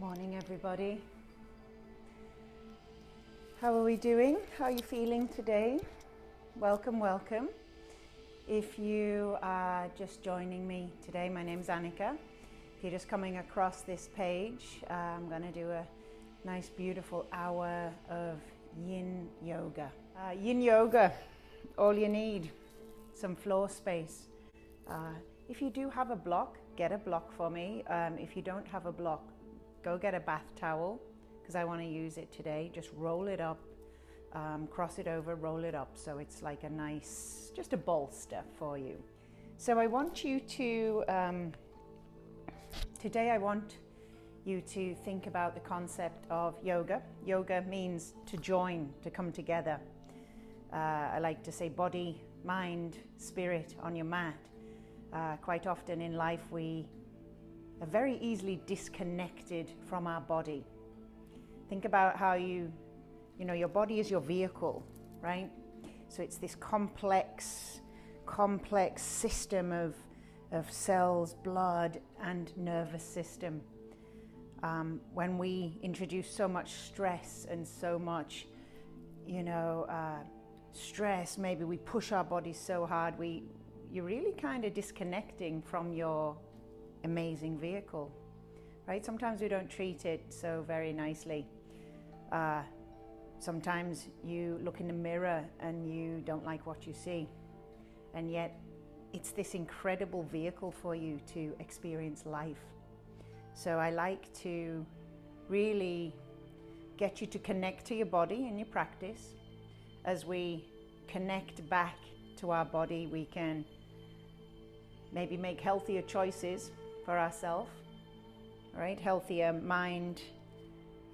Morning, everybody. How are we doing? How are you feeling today? Welcome, welcome. If you are just joining me today, my name's Annika. If you're just coming across this page, I'm going to do a nice, beautiful hour of Yin Yoga. Yin Yoga, all you need, some floor space. If you do have a block, get a block for me. If you don't have a block, go get a bath towel, because I want to use it today. Just roll it up, cross it over, roll it up, so it's like a nice, just a bolster for you. So I want you to, today I want you to think about the concept of yoga. Yoga means to join, to come together. I like to say body, mind, spirit on your mat. Quite often in life we are very easily disconnected from our body. Think about how you know, your body is your vehicle, right? So it's this complex system of cells, blood, and nervous system. When we introduce so much stress and so much, stress, maybe we push our bodies so hard, you're really kind of disconnecting from your amazing vehicle, right? Sometimes we don't treat it so very nicely. Sometimes you look in the mirror and you don't like what you see, and yet it's this incredible vehicle for you to experience life. So I like to really get you to connect to your body in your practice. As we connect back to our body, we can maybe make healthier choices for ourselves, right? Healthier mind,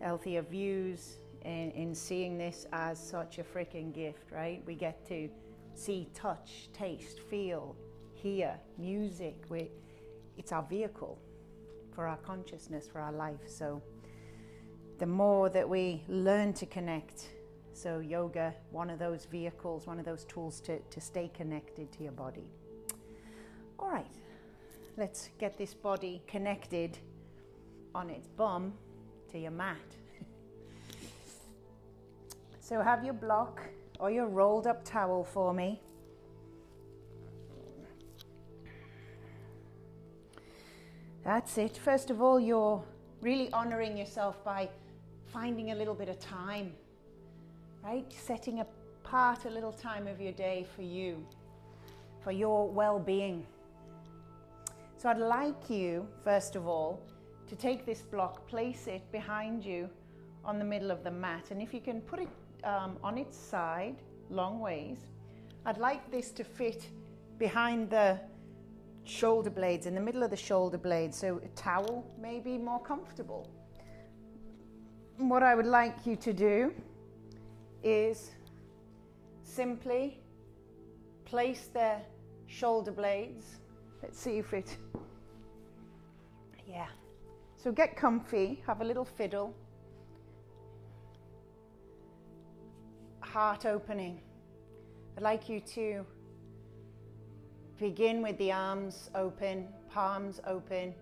healthier views in seeing this as such a freaking gift, right? We get to see, touch, taste, feel, hear music. It's our vehicle for our consciousness, for our life. So the more that we learn to connect, so yoga, one of those vehicles, one of those tools to stay connected to your body. All right. Let's get this body connected on its bum to your mat. So have your block or your rolled up towel for me. That's it. First of all, you're really honoring yourself by finding a little bit of time, right? Setting apart a little time of your day for you, for your well-being. So I'd like you, first of all, to take this block, place it behind you on the middle of the mat. And if you can put it on its side, long ways, I'd like this to fit behind the shoulder blades, in the middle of the shoulder blades, so a towel may be more comfortable. What I would like you to do is simply place the shoulder blades. Let's see if it, yeah. So get comfy, have a little fiddle. Heart opening. I'd like you to begin with the arms open, palms open.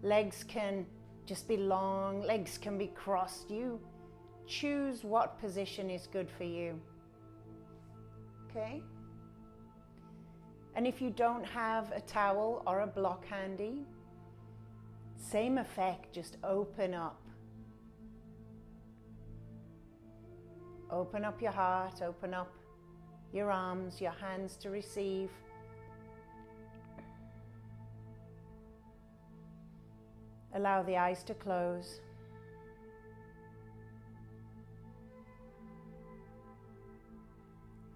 Legs can just be long, legs can be crossed. You choose what position is good for you. Okay? And if you don't have a towel or a block handy, same effect, just open up. Open up your heart, open up your arms, your hands to receive. Allow the eyes to close.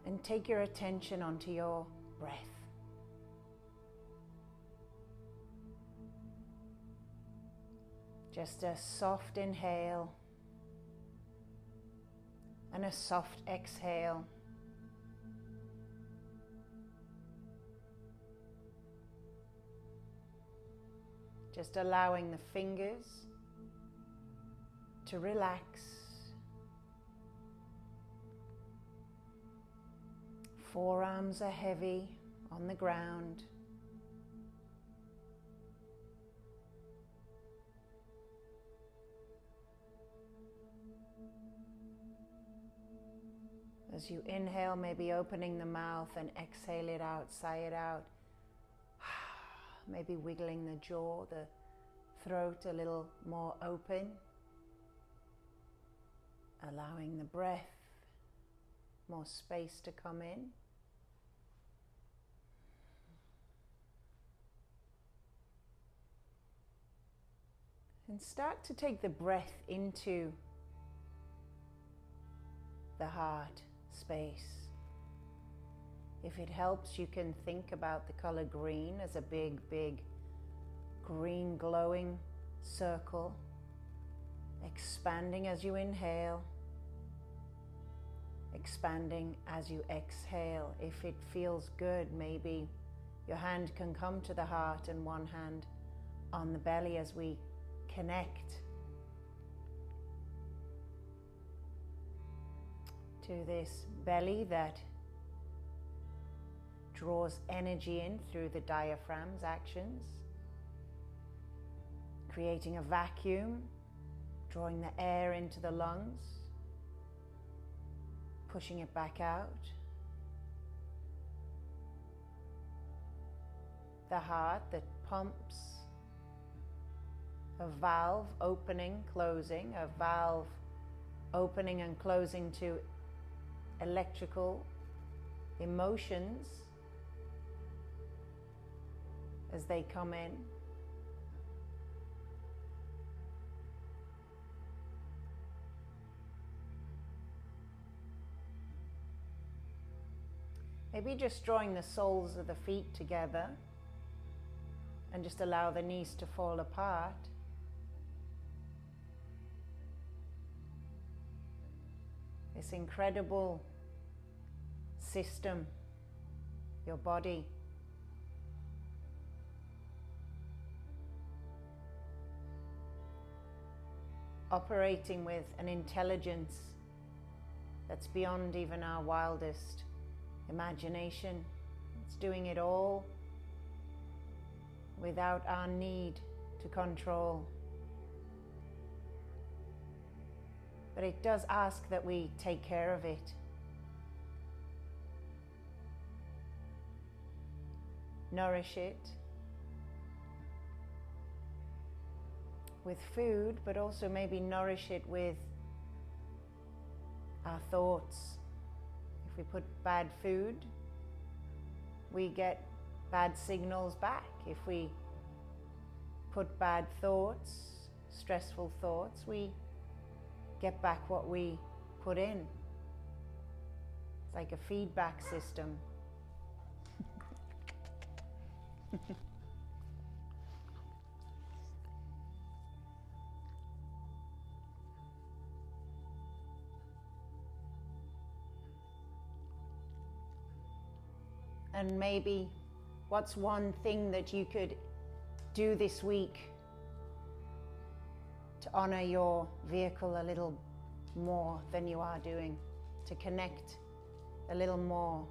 And take your attention onto your breath. Just a soft inhale and a soft exhale. Just allowing the fingers to relax. Forearms are heavy on the ground. As you inhale, maybe opening the mouth, and exhale it out, sigh it out. Maybe wiggling the jaw, the throat a little more open. Allowing the breath more space to come in. And start to take the breath into the heart space. If it helps, you can think about the color green as a big, big green glowing circle, expanding as you inhale, expanding as you exhale. If it feels good, maybe your hand can come to the heart and one hand on the belly as we connect to this belly that draws energy in through the diaphragm's actions, creating a vacuum, drawing the air into the lungs, pushing it back out. The heart that pumps, a valve opening, closing, a valve opening and closing to electrical emotions as they come in. Maybe just drawing the soles of the feet together and just allow the knees to fall apart. This incredible system, your body, operating with an intelligence that's beyond even our wildest imagination. It's doing it all without our need to control. But it does ask that we take care of it. Nourish it with food, but also maybe nourish it with our thoughts. If we put bad food, we get bad signals back. If we put bad thoughts, stressful thoughts, we get back what we put in. It's like a feedback system. And maybe what's one thing that you could do this week to honor your vehicle a little more than you are doing, to connect a little more?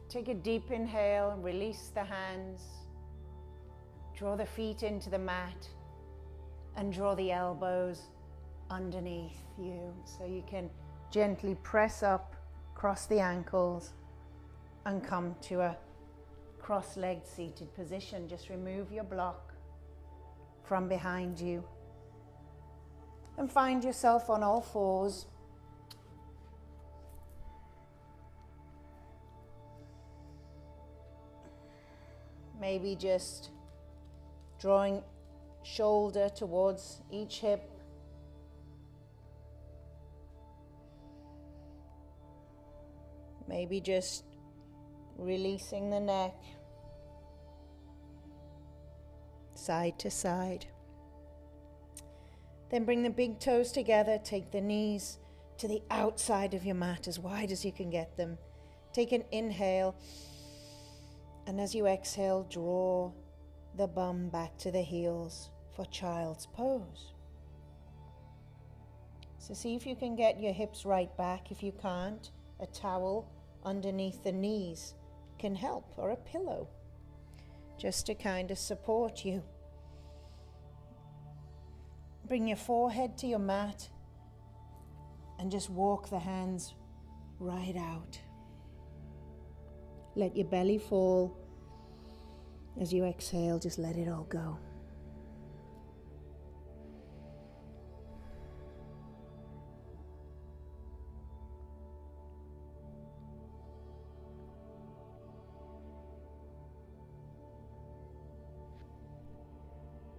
Take a deep inhale, release the hands, draw the feet into the mat, and draw the elbows underneath you so you can gently press up, cross the ankles, and come to a cross-legged seated position. Just remove your block from behind you and find yourself on all fours. Maybe just drawing shoulder towards each hip. Maybe just releasing the neck, side to side. Then bring the big toes together, take the knees to the outside of your mat as wide as you can get them. Take an inhale. And as you exhale, draw the bum back to the heels for child's pose. So see if you can get your hips right back. If you can't, a towel underneath the knees can help, or a pillow, just to kind of support you. Bring your forehead to your mat and just walk the hands right out. Let your belly fall. As you exhale, just let it all go.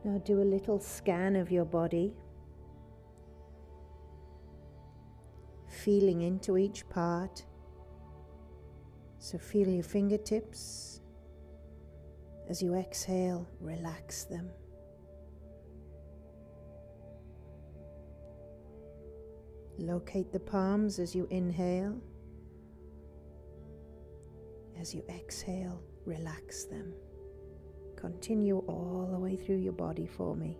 Now do a little scan of your body, feeling into each part. So feel your fingertips. As you exhale, relax them. Locate the palms as you inhale. As you exhale, relax them. Continue all the way through your body for me.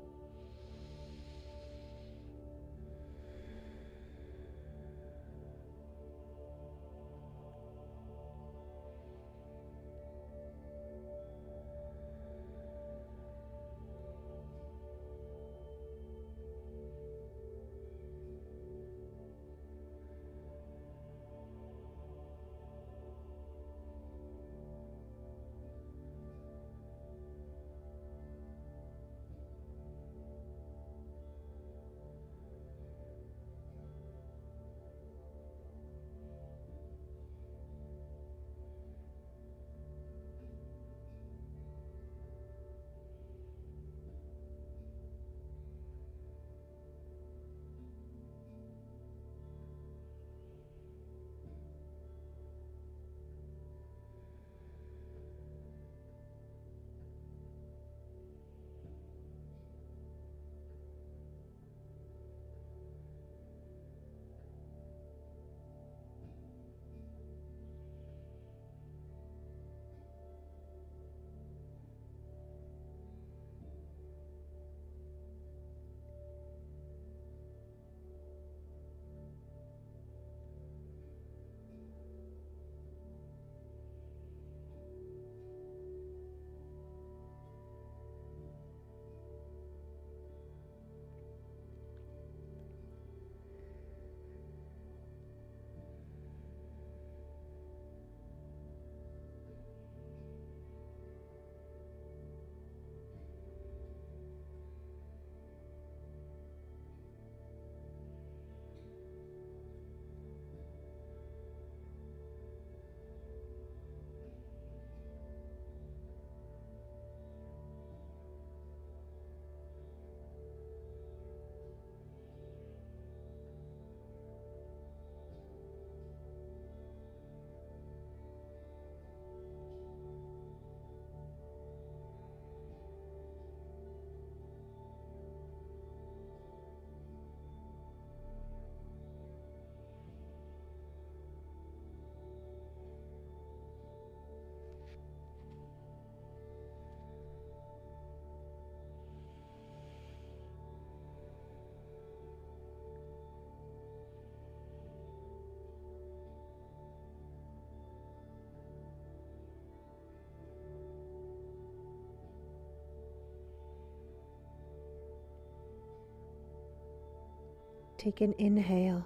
Take an inhale.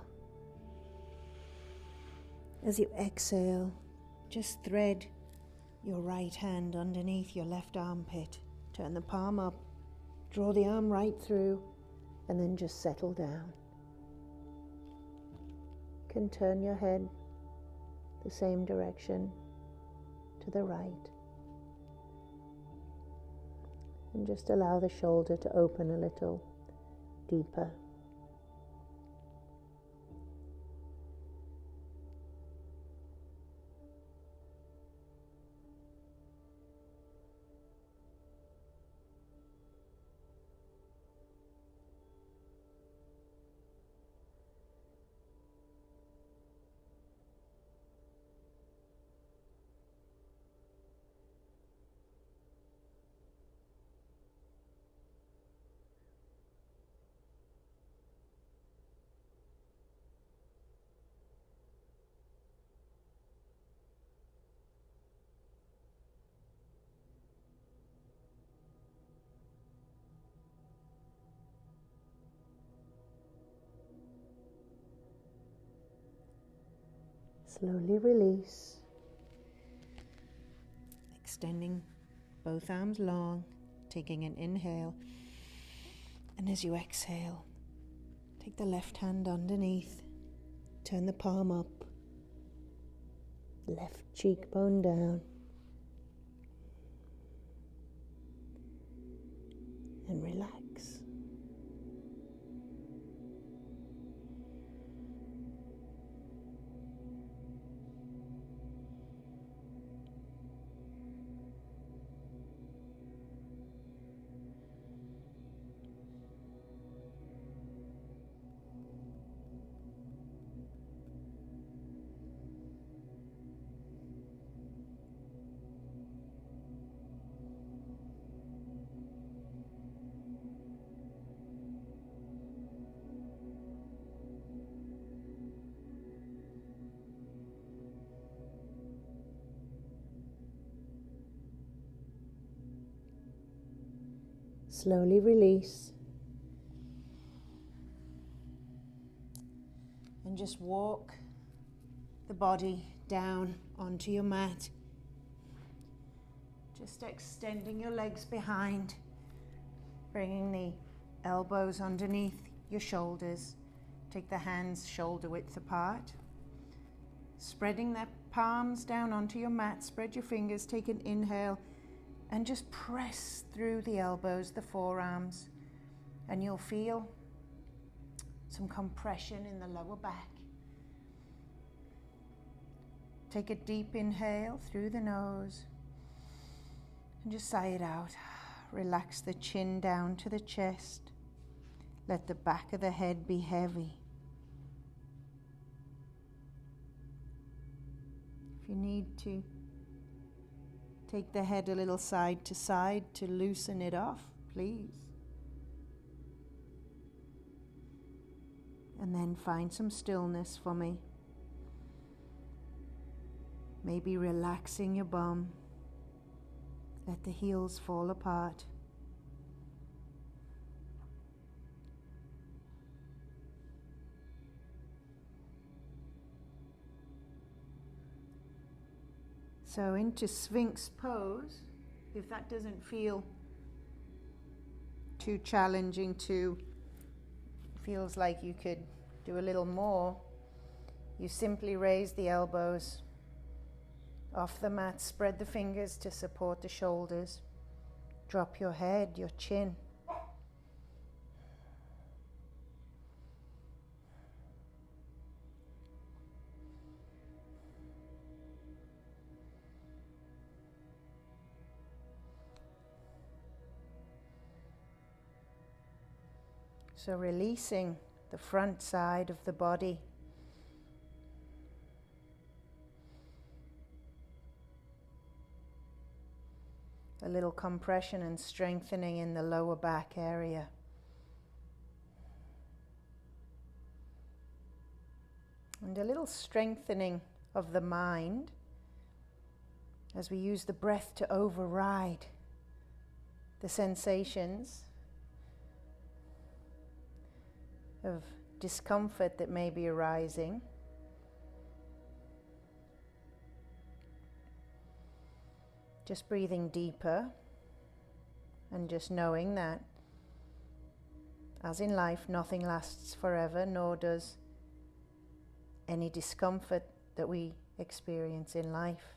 As you exhale, just thread your right hand underneath your left armpit. Turn the palm up, draw the arm right through, and then just settle down. You can turn your head the same direction to the right. And just allow the shoulder to open a little deeper. Slowly release. Extending both arms long, taking an inhale. And as you exhale, take the left hand underneath, turn the palm up, left cheekbone down, and relax. Slowly release. And just walk the body down onto your mat. Just extending your legs behind, bringing the elbows underneath your shoulders. Take the hands shoulder width apart. Spreading the palms down onto your mat, spread your fingers, take an inhale, and just press through the elbows, the forearms, and you'll feel some compression in the lower back. Take a deep inhale through the nose and just sigh it out. Relax the chin down to the chest. Let the back of the head be heavy. If you need to, take the head a little side to side to loosen it off, please. And then find some stillness for me. Maybe relaxing your bum. Let the heels fall apart. So into Sphinx pose, if that doesn't feel too challenging feels like you could do a little more, you simply raise the elbows off the mat, spread the fingers to support the shoulders, drop your head, your chin. So releasing the front side of the body. A little compression and strengthening in the lower back area. And a little strengthening of the mind as we use the breath to override the sensations of discomfort that may be arising. Just breathing deeper and just knowing that, as in life, nothing lasts forever, nor does any discomfort that we experience in life.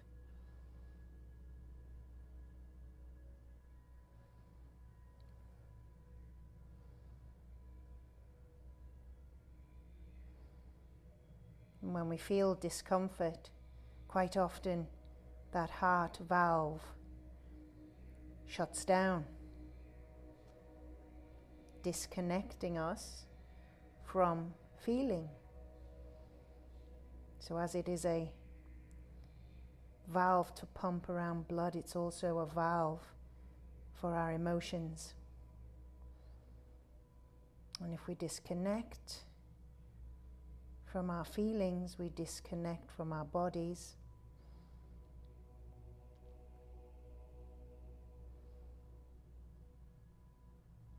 And when we feel discomfort, quite often that heart valve shuts down, disconnecting us from feeling. So as it is a valve to pump around blood, it's also a valve for our emotions. And if we disconnect from our feelings, we disconnect from our bodies.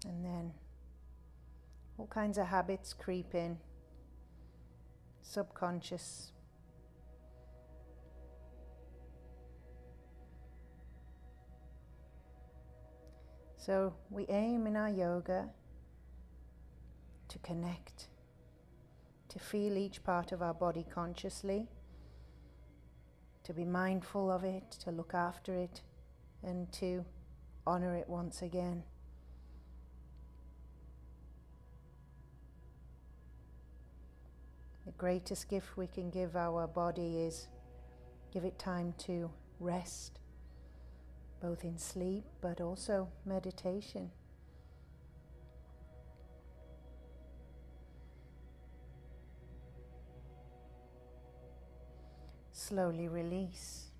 And then all kinds of habits creep in, subconscious, So we aim in our yoga to connect, to feel each part of our body consciously, to be mindful of it, to look after it, and to honor it once again. The greatest gift we can give our body is give it time to rest, both in sleep but also meditation. Slowly release,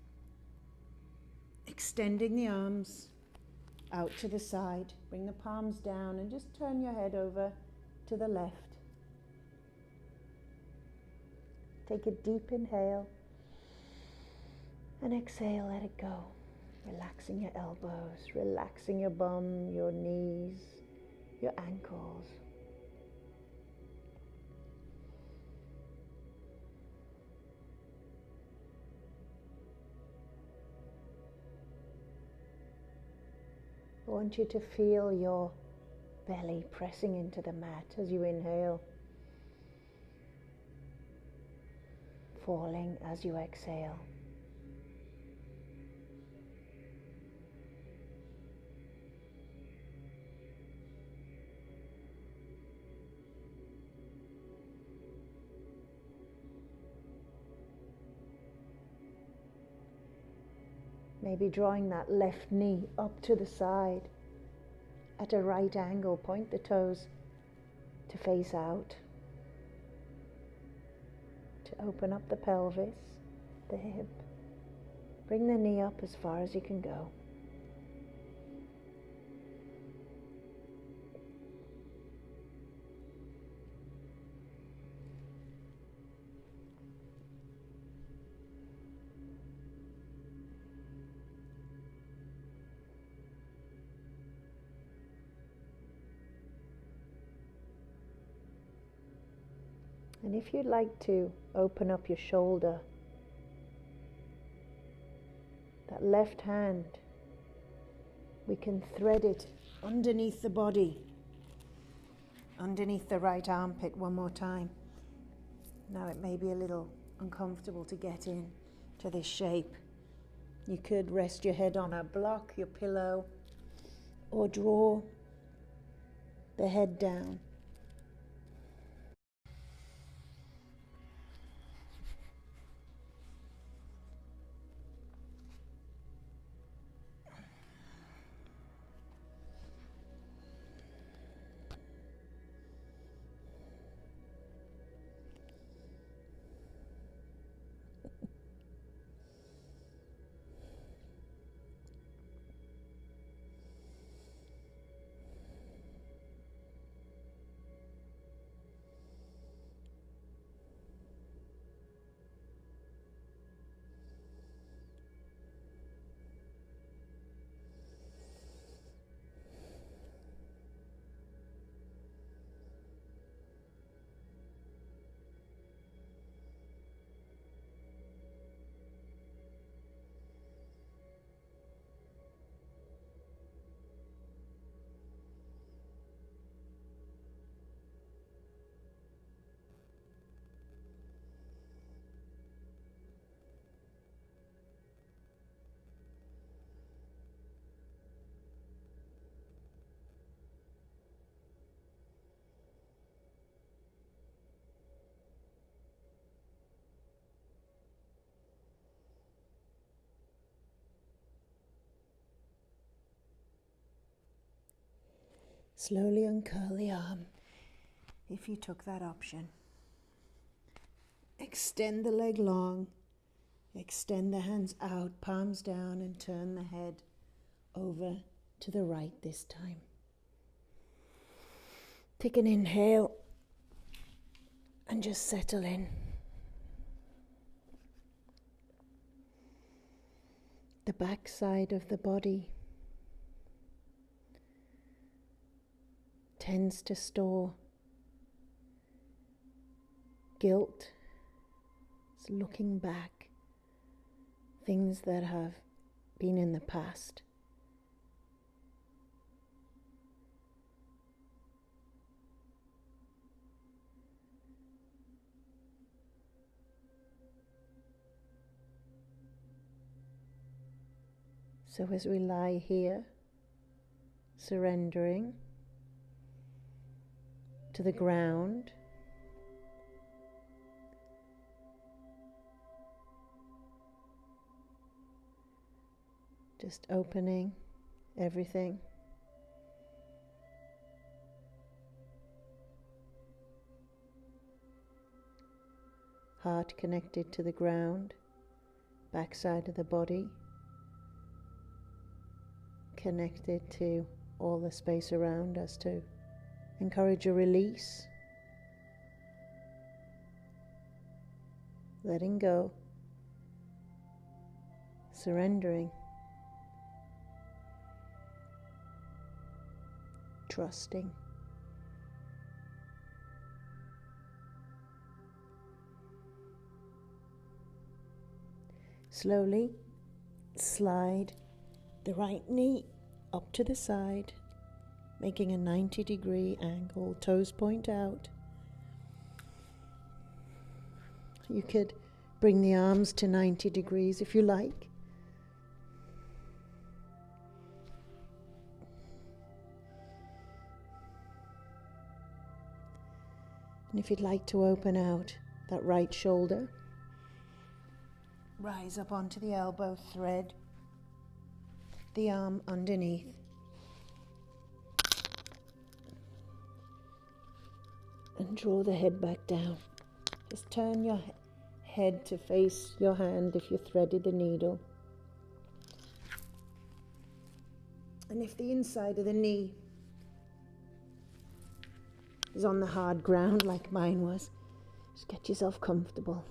extending the arms out to the side. Bring the palms down and just turn your head over to the left. Take a deep inhale and exhale, let it go. Relaxing your elbows, relaxing your bum, your knees, your ankles. I want you to feel your belly pressing into the mat as you inhale, falling as you exhale. Maybe drawing that left knee up to the side at a right angle. Point the toes to face out, to open up the pelvis, the hip. Bring the knee up as far as you can go. And if you'd like to open up your shoulder, that left hand, we can thread it underneath the body, underneath the right armpit one more time. Now it may be a little uncomfortable to get in to this shape. You could rest your head on a block, your pillow, or draw the head down. Slowly uncurl the arm if you took that option. Extend the leg long, extend the hands out, palms down, and turn the head over to the right this time. Take an inhale and just settle in. The back side of the body tends to store guilt. It's looking back, things that have been in the past. So as we lie here, surrendering to the ground, just opening everything. Heart connected to the ground, backside of the body connected to all the space around us, to encourage a release, letting go, surrendering, trusting. Slowly slide the right knee up to the side, making a 90-degree angle, toes point out. You could bring the arms to 90 degrees if you like. And if you'd like to open out that right shoulder, rise up onto the elbow, thread the arm underneath. And draw the head back down. Just turn your head to face your hand if you threaded the needle. And if the inside of the knee is on the hard ground like mine was, just get yourself comfortable.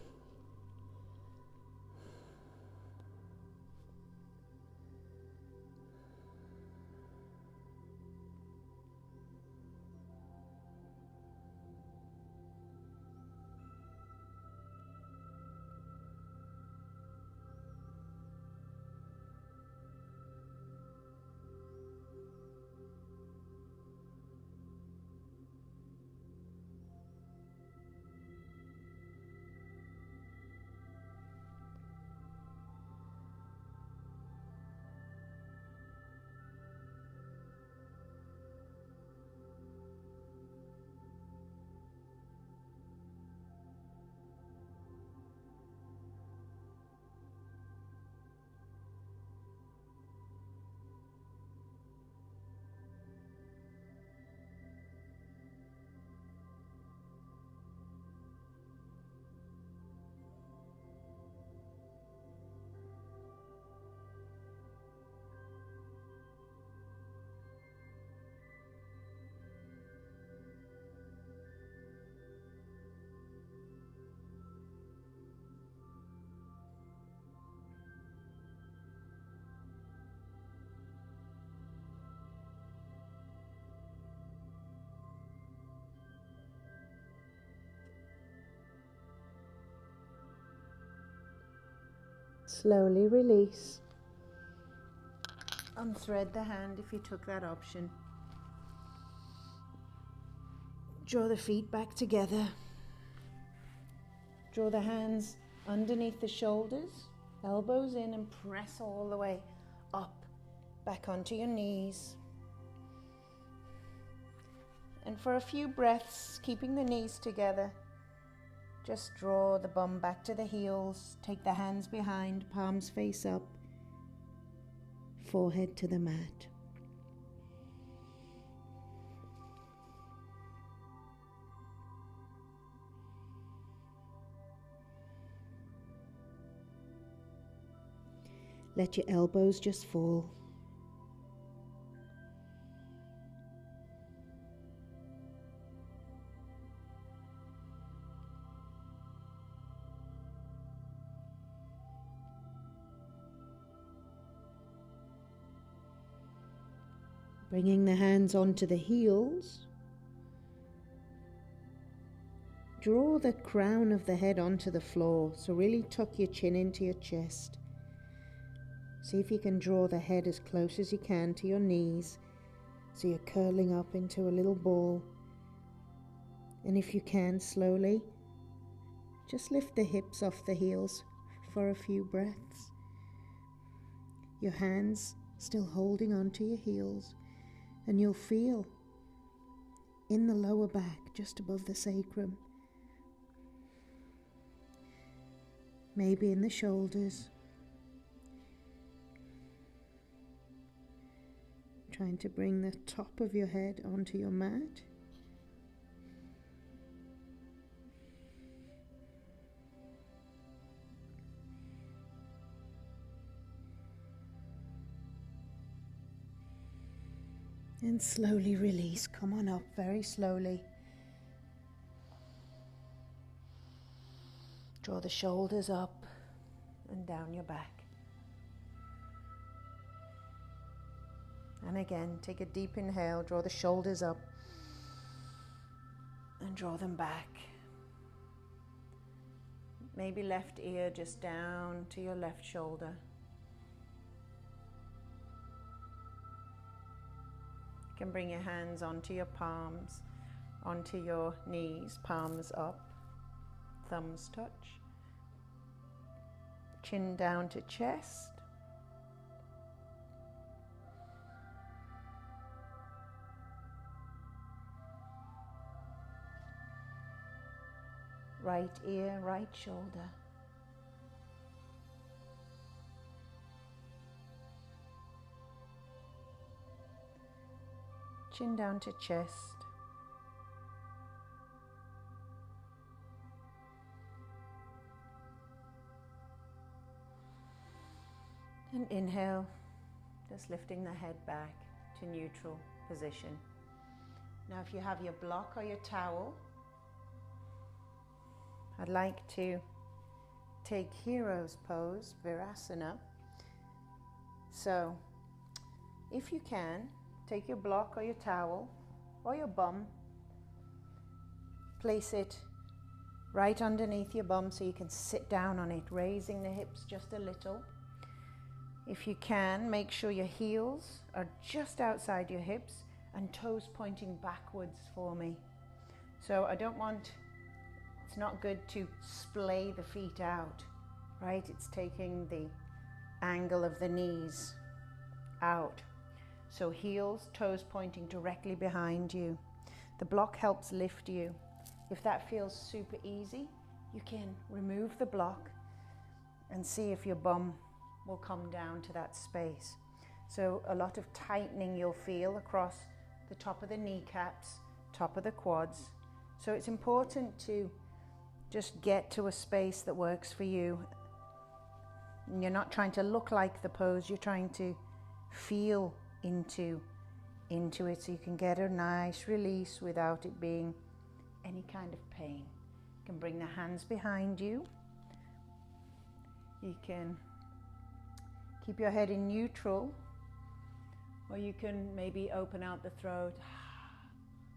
Slowly release. Unthread the hand if you took that option. Draw the feet back together. Draw the hands underneath the shoulders, elbows in, and press all the way up, back onto your knees. And for a few breaths, keeping the knees together, just draw the bum back to the heels, take the hands behind, palms face up, forehead to the mat. Let your elbows just fall. Bringing the hands onto the heels. Draw the crown of the head onto the floor, so really tuck your chin into your chest. See if you can draw the head as close as you can to your knees, so you're curling up into a little ball. And if you can, slowly, just lift the hips off the heels for a few breaths. your hands still holding onto your heels, and you'll feel in the lower back, just above the sacrum, maybe in the shoulders, trying to bring the top of your head onto your mat. And slowly release. Come on up, very slowly. Draw the shoulders up and down your back. And again, take a deep inhale, draw the shoulders up and draw them back. Maybe left ear just down to your left shoulder. You can bring your hands onto your palms, onto your knees, palms up, thumbs touch, chin down to chest. Right ear, right shoulder. Chin down to chest. And inhale, just lifting the head back to neutral position. Now if you have your block or your towel, I'd like to take hero's pose, Virasana. So if you can, take your block or your towel or your bum, place it right underneath your bum so you can sit down on it, raising the hips just a little. If you can, make sure your heels are just outside your hips and toes pointing backwards for me. So it's not good to splay the feet out, right? It's taking the angle of the knees out. So heels, toes pointing directly behind you. The block helps lift you. If that feels super easy, you can remove the block and see if your bum will come down to that space. So a lot of tightening you'll feel across the top of the kneecaps, top of the quads. So it's important to just get to a space that works for you. And you're not trying to look like the pose, you're trying to feel into it so you can get a nice release without it being any kind of pain. You can bring the hands behind you. You can keep your head in neutral, or you can maybe open out the throat,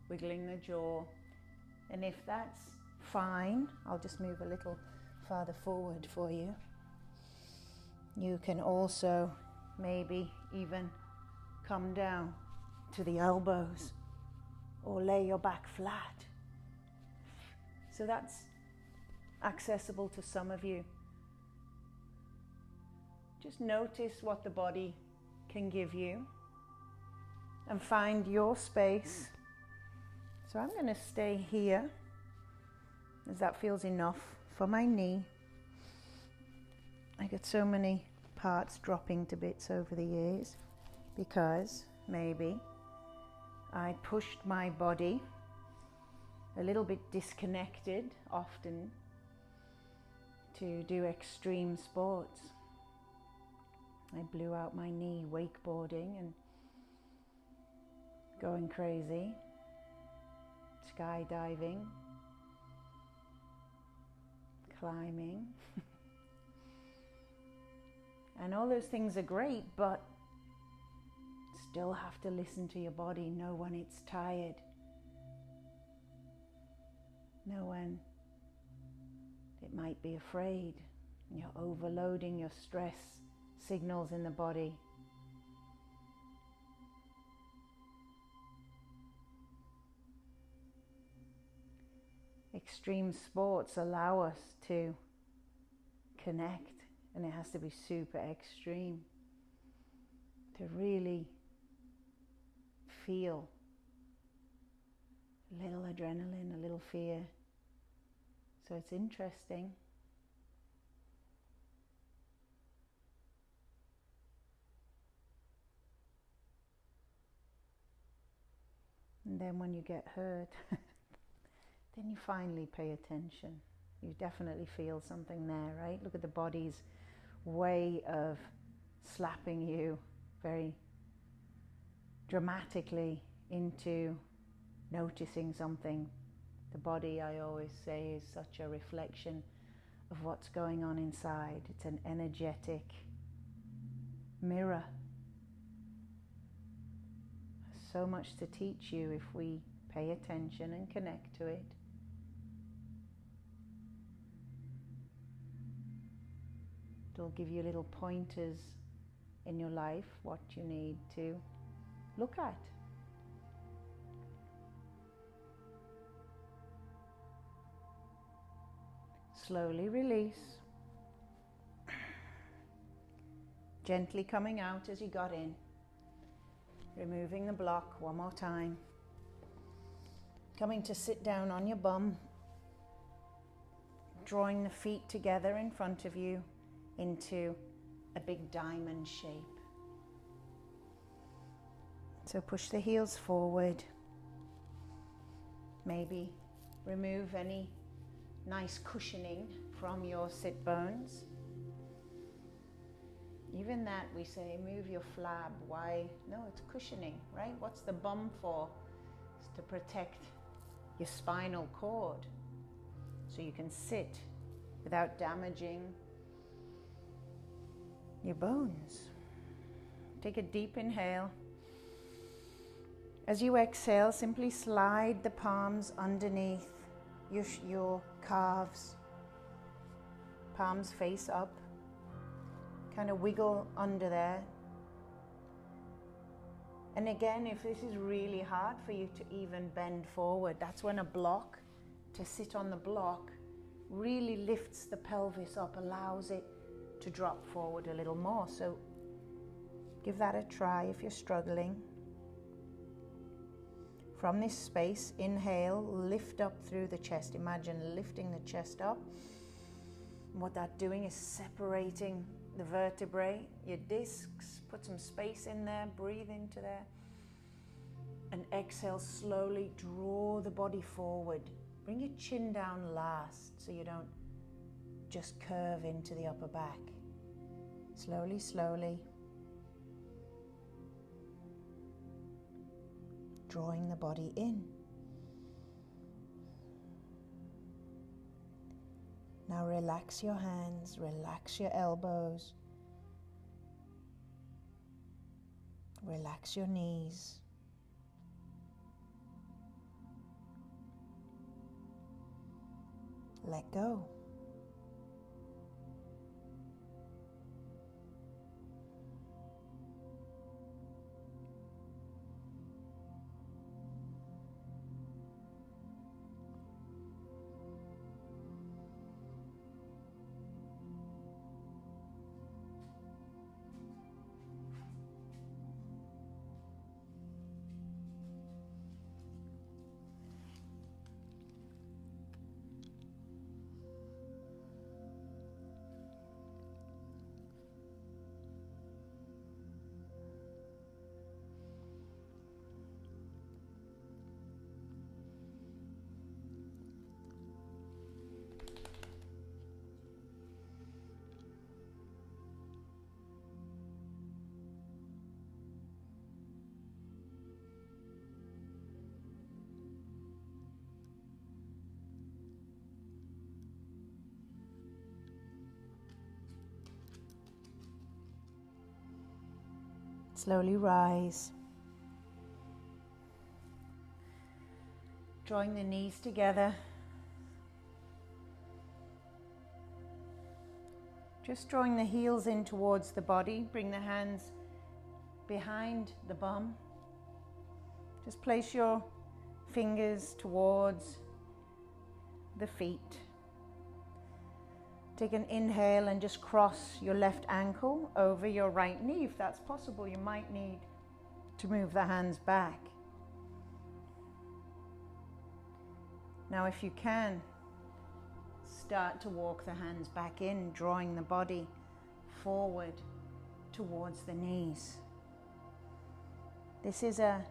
wiggling the jaw. And if that's fine, I'll just move a little farther forward for you. You can also maybe even come down to the elbows or lay your back flat. So that's accessible to some of you. Just notice what the body can give you and find your space. So I'm going to stay here, as that feels enough for my knee. I get so many parts dropping to bits over the years because maybe I pushed my body a little bit disconnected often to do extreme sports. I blew out my knee wakeboarding and going crazy, skydiving, climbing. And all those things are great, but still have to listen to your body, know when it's tired, know when it might be afraid. You're overloading your stress signals in the body. Extreme sports allow us to connect, and it has to be super extreme. to really feel a little adrenaline, a little fear. So it's interesting. And then when you get hurt, then you finally pay attention. You definitely feel something there, right? Look at the body's way of slapping you very dramatically into noticing something. The body, I always say, is such a reflection of what's going on inside. It's an energetic mirror. So much to teach you if we pay attention and connect to it. It'll give you little pointers in your life, what you need to look at. Slowly release. Gently coming out as you got in. Removing the block one more time. Coming to sit down on your bum. Drawing the feet together in front of you into a big diamond shape. So push the heels forward. Maybe remove any nice cushioning from your sit bones. Even that, we say, move your flab. Why? No, it's cushioning, right? What's the bum for? It's to protect your spinal cord so you can sit without damaging your bones. Take a deep inhale. As you exhale, simply slide the palms underneath your calves. Palms face up. Kind of wiggle under there. And again, if this is really hard for you to even bend forward, that's when a block, to sit on the block, really lifts the pelvis up, allows it to drop forward a little more. So give that a try if you're struggling. From this space, inhale, lift up through the chest. Imagine lifting the chest up. And what that's doing is separating the vertebrae, your discs. Put some space in there, breathe into there. And exhale, slowly draw the body forward. Bring your chin down last so you don't just curve into the upper back. Slowly, slowly. Drawing the body in. Now relax your hands, relax your elbows, relax your knees. Let go. Slowly rise. Drawing the knees together. Just drawing the heels in towards the body. Bring the hands behind the bum. Just place your fingers towards the feet. Take an inhale and just cross your left ankle over your right knee. If that's possible, you might need to move the hands back. Now, if you can, start to walk the hands back in, drawing the body forward towards the knees. This is a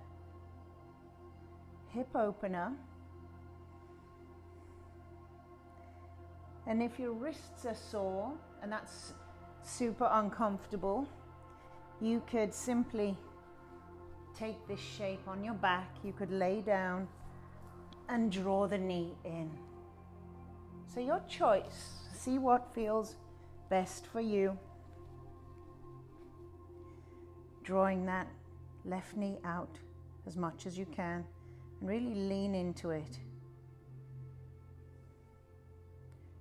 hip opener. And if your wrists are sore and that's super uncomfortable, you could simply take this shape on your back. You could lay down and draw the knee in. So your choice, see what feels best for you. Drawing that left knee out as much as you can and really lean into it.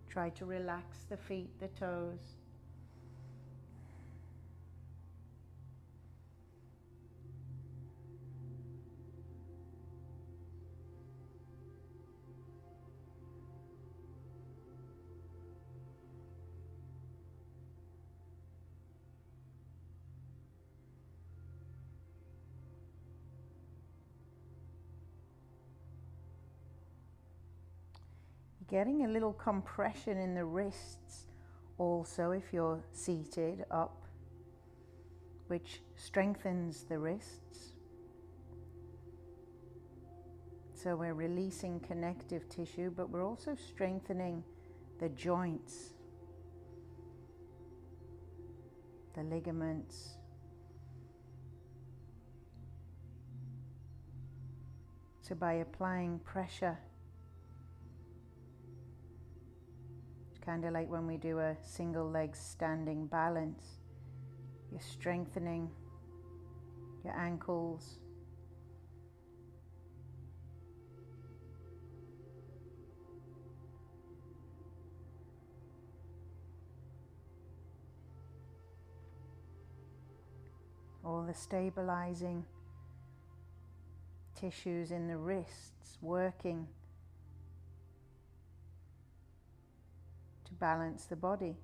Try to relax the feet, the toes. Getting a little compression in the wrists also if you're seated up, which strengthens the wrists. So we're releasing connective tissue, but we're also strengthening the joints, the ligaments. So by applying pressure, kind of like when we do a single leg standing balance, you're strengthening your ankles, all the stabilizing tissues in the wrists working to balance the body.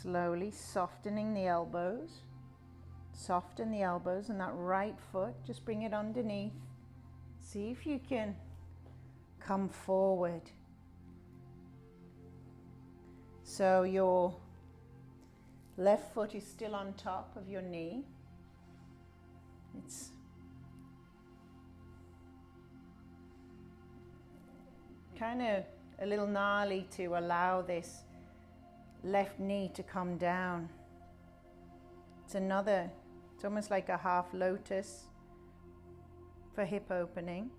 Slowly softening the elbows. Soften the elbows and that right foot, just bring it underneath. See if you can come forward. So your left foot is still on top of your knee. It's kind of a little gnarly to allow this left knee to come down. It's almost like a half lotus for hip opening,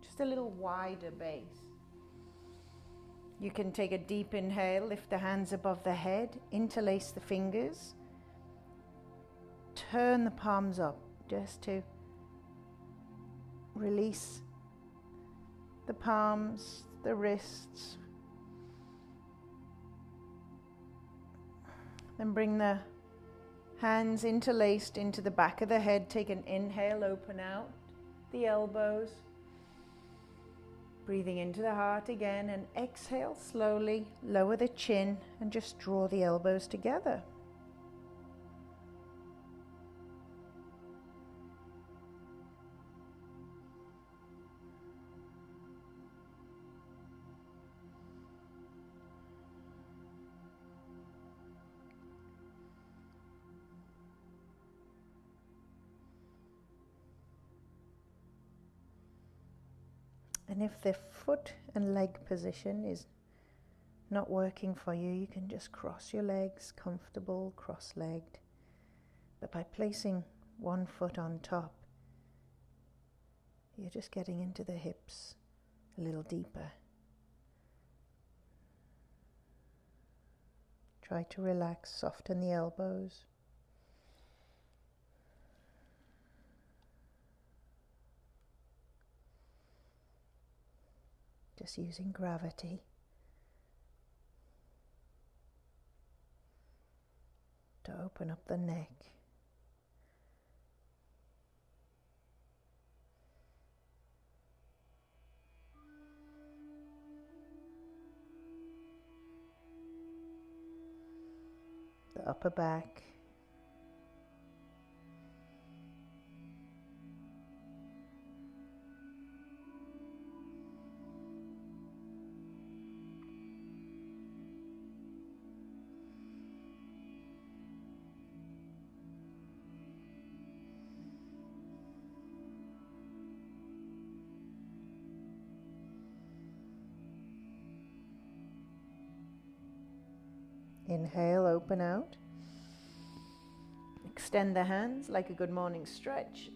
just a little wider base. You can take a deep inhale, lift the hands above the head, interlace the fingers, turn the palms up just to release the palms, the wrists. Then bring the hands interlaced into the back of the head. Take an inhale, open out the elbows. Breathing into the heart again, and exhale slowly, lower the chin and just draw the elbows together. And if the foot and leg position is not working for you, you can just cross your legs, comfortable, cross-legged. But by placing one foot on top, you're just getting into the hips a little deeper. Try to relax, soften the elbows. just using gravity. To open up the neck. The upper back. Inhale, open out. Extend the hands like a good morning stretch.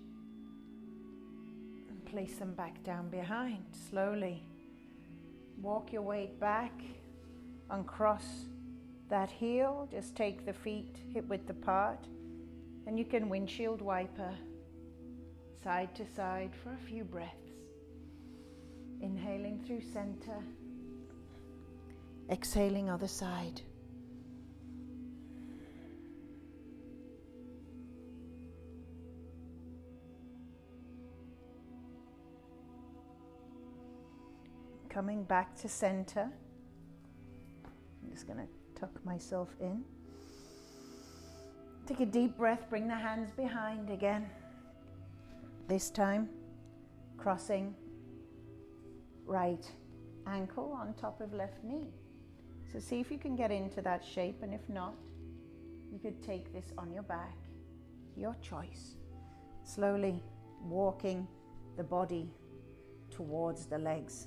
And place them back down behind. Slowly walk your weight back. Uncross that heel. Just take the feet hip width apart. And you can windshield wiper side to side for a few breaths. Inhaling through center. Exhaling other side. Coming back to center. I'm just going to tuck myself in. Take a deep breath, bring the hands behind again. This time, crossing right ankle on top of left knee. So see if you can get into that shape, and if not, you could take this on your back. Your choice. Slowly walking the body towards the legs.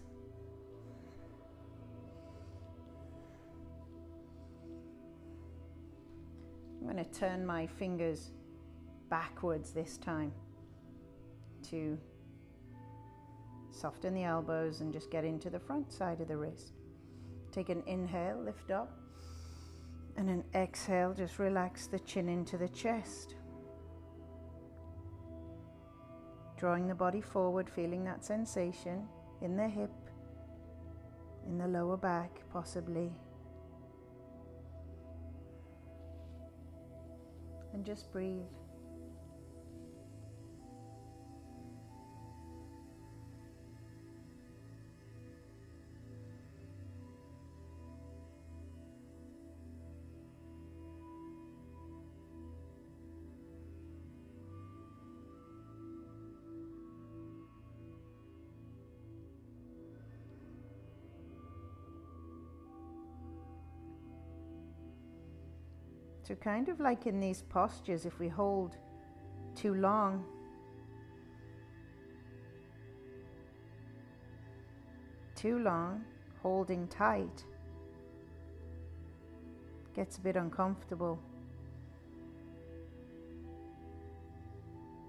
I'm going to turn my fingers backwards this time to soften the elbows and just get into the front side of the wrist. Take an inhale, lift up, and an exhale, just relax the chin into the chest. Drawing the body forward, feeling that sensation in the hip, in the lower back possibly. And just breathe. So kind of like in these postures, if we hold too long, holding tight, gets a bit uncomfortable.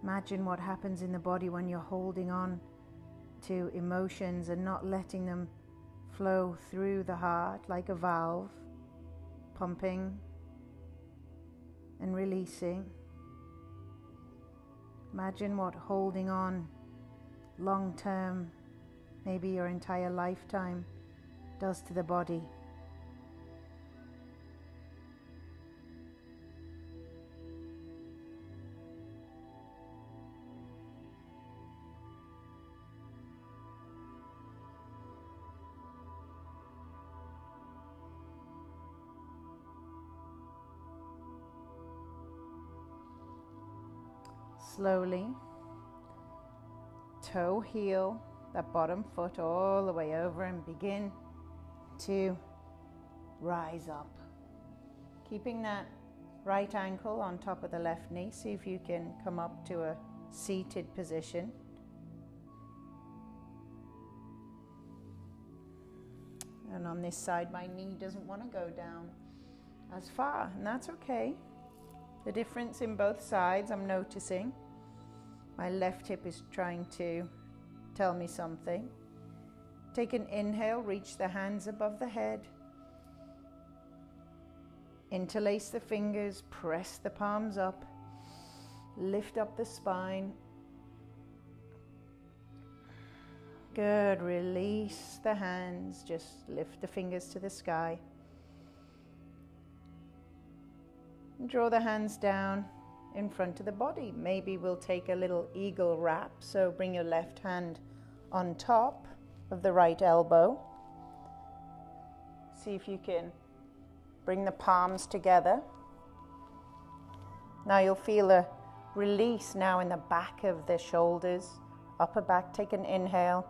Imagine what happens in the body when you're holding on to emotions and not letting them flow through the heart like a valve, pumping and releasing. Imagine what holding on long term, maybe your entire lifetime, does to the body. Slowly, toe heel, that bottom foot all the way over, and begin to rise up. Keeping that right ankle on top of the left knee. See if you can come up to a seated position. And on this side, my knee doesn't want to go down as far, and that's okay. The difference in both sides I'm noticing. My left hip is trying to tell me something. Take an inhale, reach the hands above the head. Interlace the fingers, press the palms up. Lift up the spine. Good. Release the hands. Just lift the fingers to the sky. And draw the hands down in front of the body. Maybe we'll take a little eagle wrap. So bring your left hand on top of the right elbow. See if you can bring the palms together. Now you'll feel a release now in the back of the shoulders, upper back. Take an inhale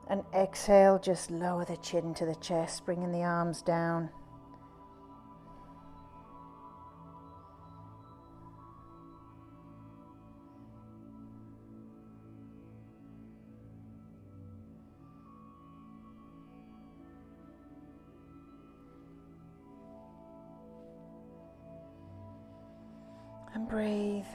and exhale. Just lower the chin to the chest, bringing the arms down. And breathe.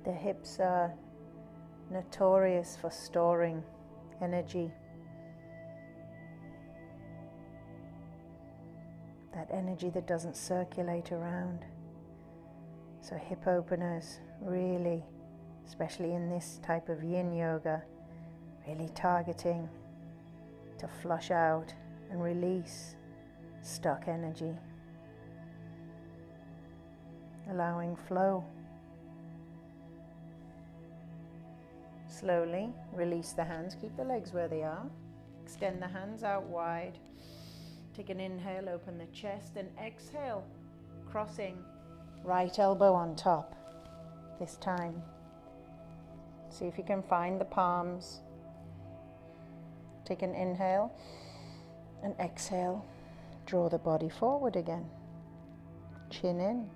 The hips are notorious for storing energy. That energy that doesn't circulate around. So hip openers really, especially in this type of yin yoga, really targeting to flush out and release stuck energy. Allowing flow. Slowly release the hands, keep the legs where they are. Extend the hands out wide. Take an inhale, open the chest, and exhale, crossing. Right elbow on top this time. See if you can find the palms. Take an inhale and exhale. Draw the body forward again. Chin in.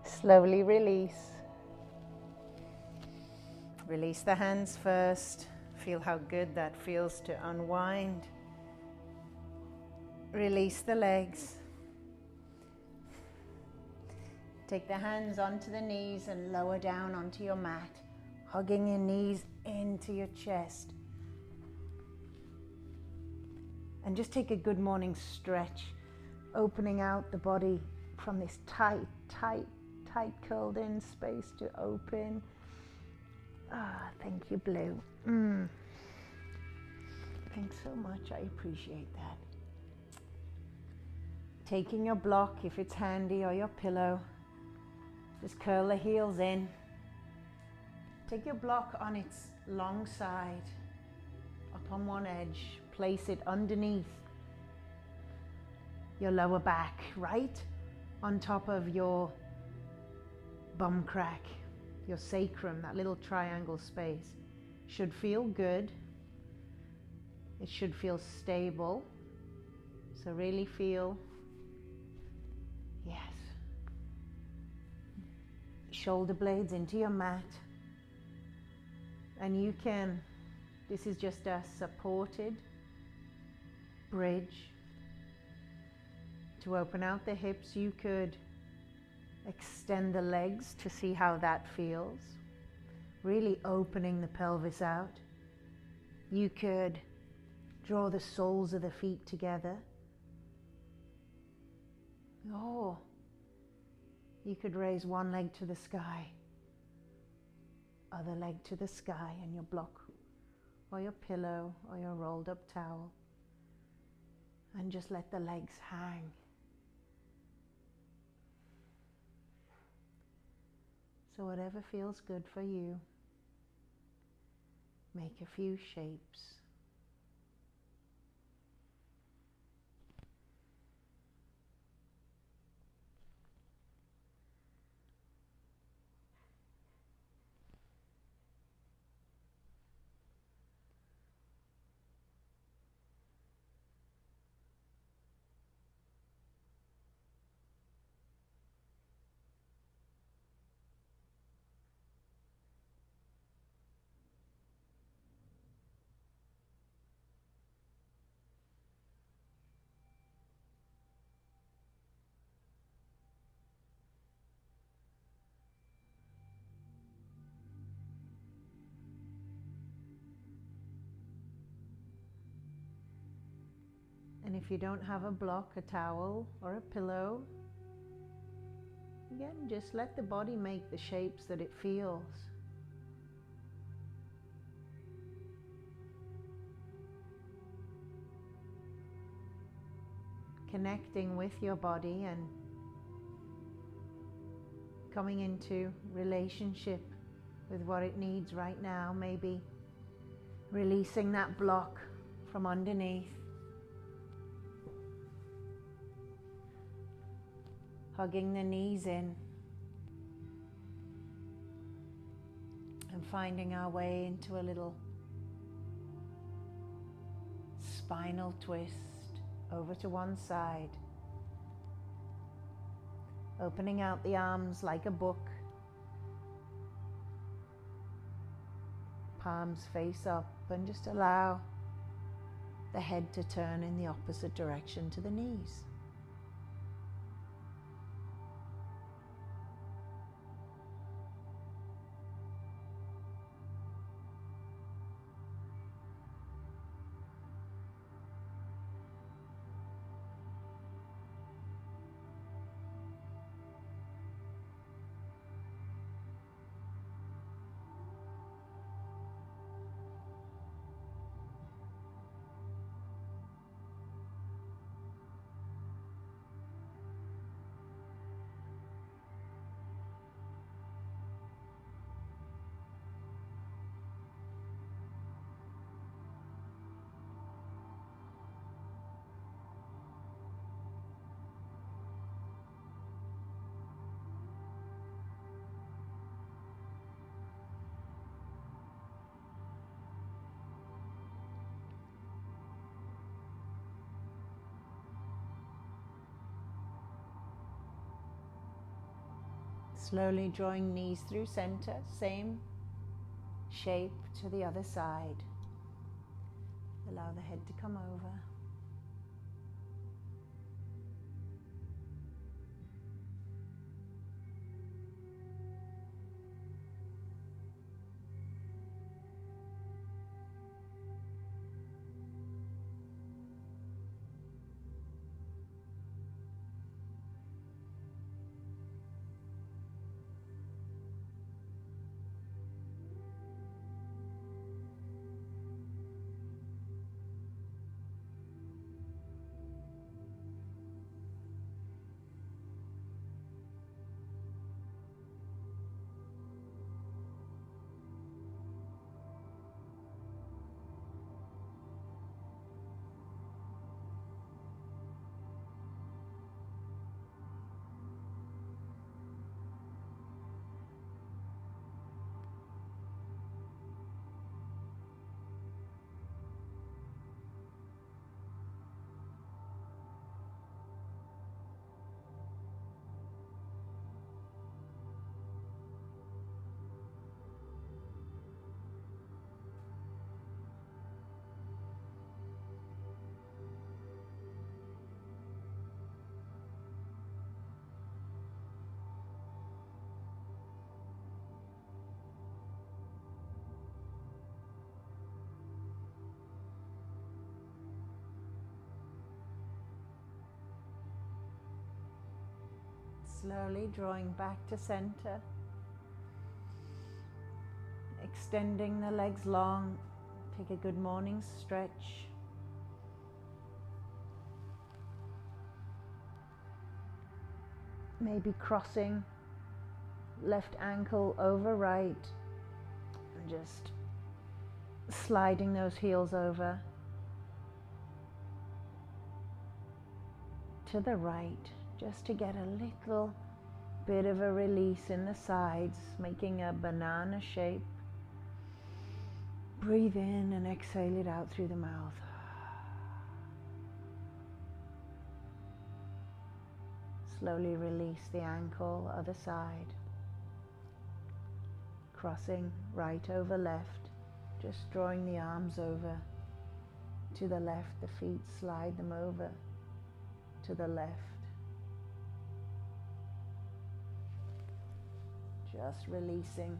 Slowly release. Release the hands first. Feel how good that feels to unwind. Release the legs. Take the hands onto the knees and lower down onto your mat, hugging your knees into your chest. And just take a good morning stretch, opening out the body from this tight curled in space to open. Thank you, Blue. Thanks so much, I appreciate that. Taking your block, if it's handy, or your pillow, just curl the heels in. Take your block on its long side, up on one edge, place it underneath your lower back, right on top of your bum crack, your sacrum, that little triangle space. Should feel good. It should feel stable. So really feel, yes, shoulder blades into your mat. And you can, this is just a supported bridge to open out the hips. You could extend the legs to see how that feels, really opening the pelvis out. You could draw the soles of the feet together. Or you could raise one leg to the sky, other leg to the sky, and your block or your pillow or your rolled up towel, and just let the legs hang. So whatever feels good for you, make a few shapes. And if you don't have a block, a towel or a pillow, again, just let the body make the shapes that it feels. Connecting with your body and coming into relationship with what it needs right now, maybe releasing that block from underneath. Hugging the knees in and finding our way into a little spinal twist over to one side. Opening out the arms like a book. Palms face up, and just allow the head to turn in the opposite direction to the knees. Slowly drawing knees through center, same shape to the other side. Allow the head to come over. Slowly drawing back to center, extending the legs long. Take a good morning stretch. Maybe crossing left ankle over right, and just sliding those heels over to the right, just to get a little bit of a release in the sides, making a banana shape. Breathe in and exhale it out through the mouth. Slowly release the ankle, other side. Crossing right over left, just drawing the arms over to the left, the feet slide them over to the left. Just releasing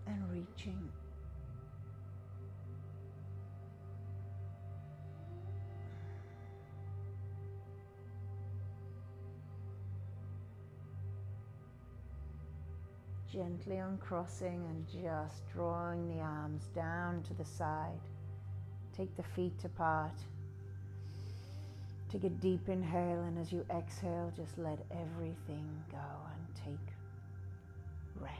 and reaching. Gently uncrossing and just drawing the arms down to the side. Take the feet apart. Take a deep inhale, and as you exhale, just let everything go and take rest.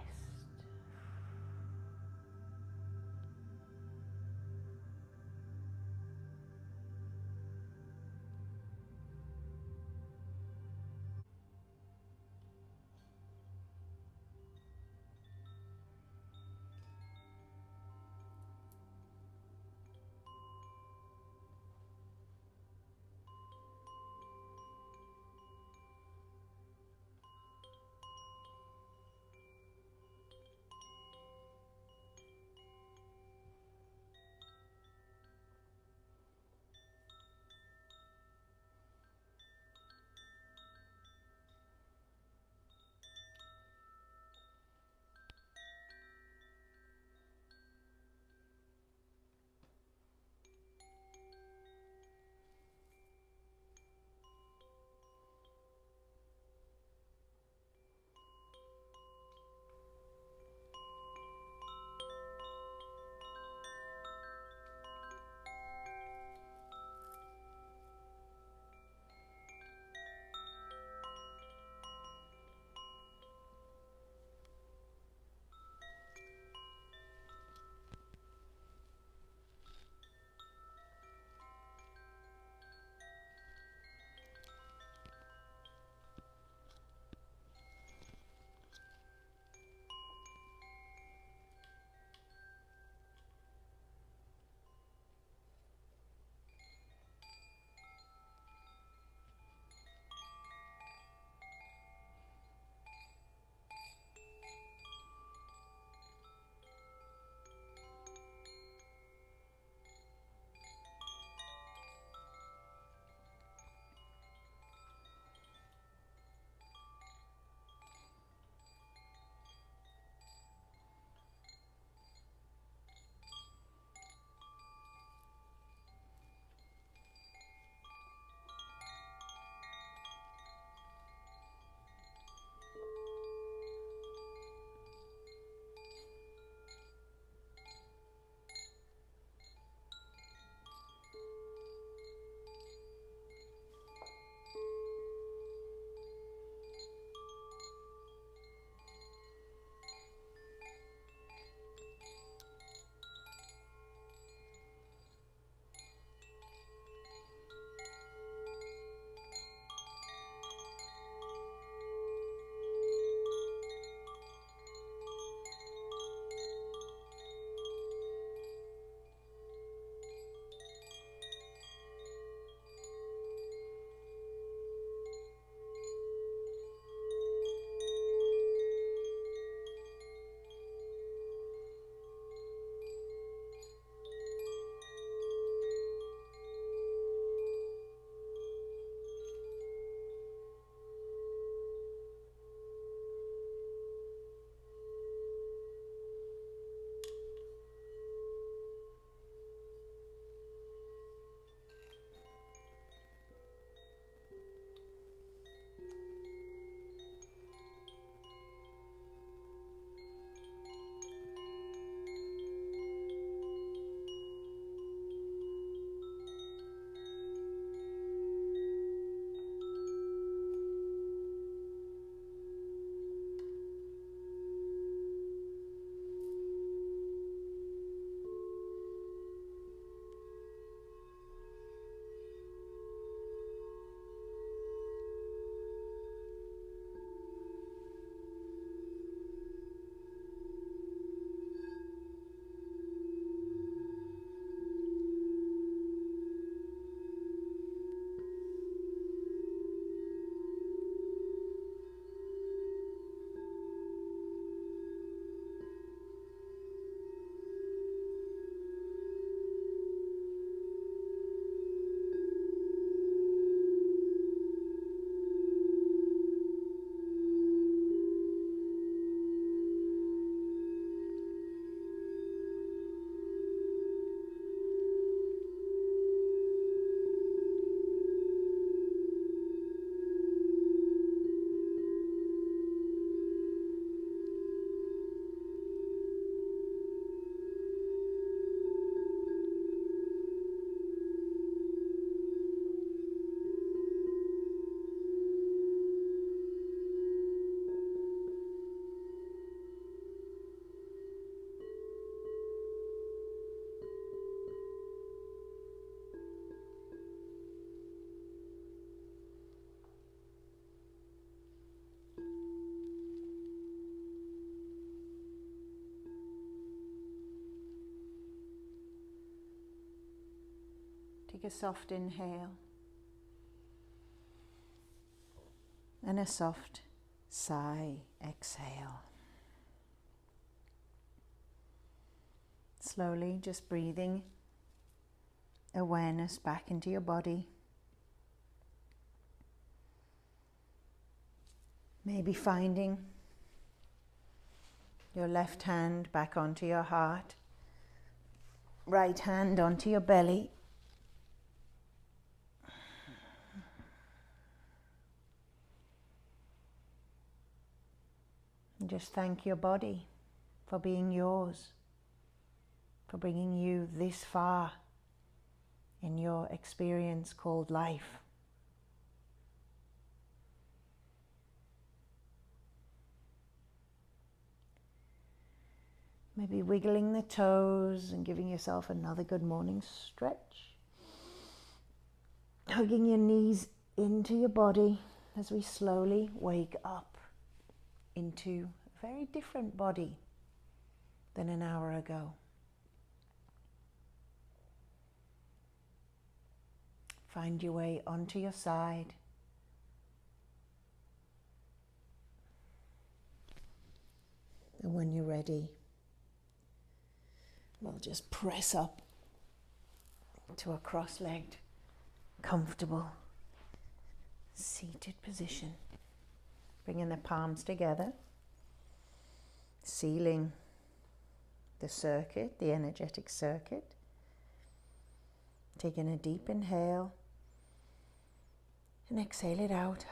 Take a soft inhale and a soft sigh, exhale. Slowly just breathing awareness back into your body. Maybe finding your left hand back onto your heart, right hand onto your belly. And just thank your body for being yours, for bringing you this far in your experience called life. Maybe wiggling the toes and giving yourself another good morning stretch. Hugging your knees into your body as we slowly wake up into a very different body than an hour ago. Find your way onto your side. And when you're ready, we'll just press up to a cross-legged, comfortable, seated position. Bringing the palms together, sealing the circuit, the energetic circuit. Taking a deep inhale and exhale it out.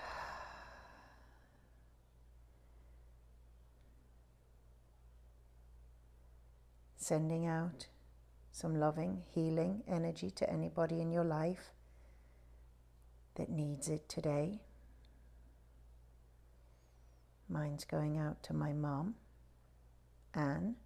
Sending out some loving, healing energy to anybody in your life that needs it today. Mine's going out to my mom, Anne.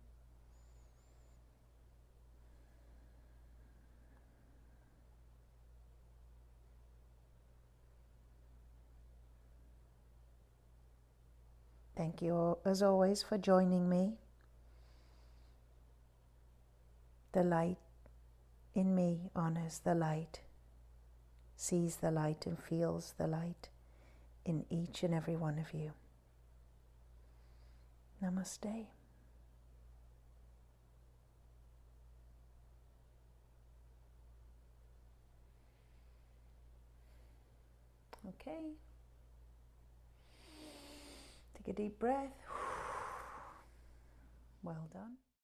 Thank you as always for joining me. The light in me honors the light, sees the light and feels the light in each and every one of you. Namaste. Okay. Take a deep breath. Well done.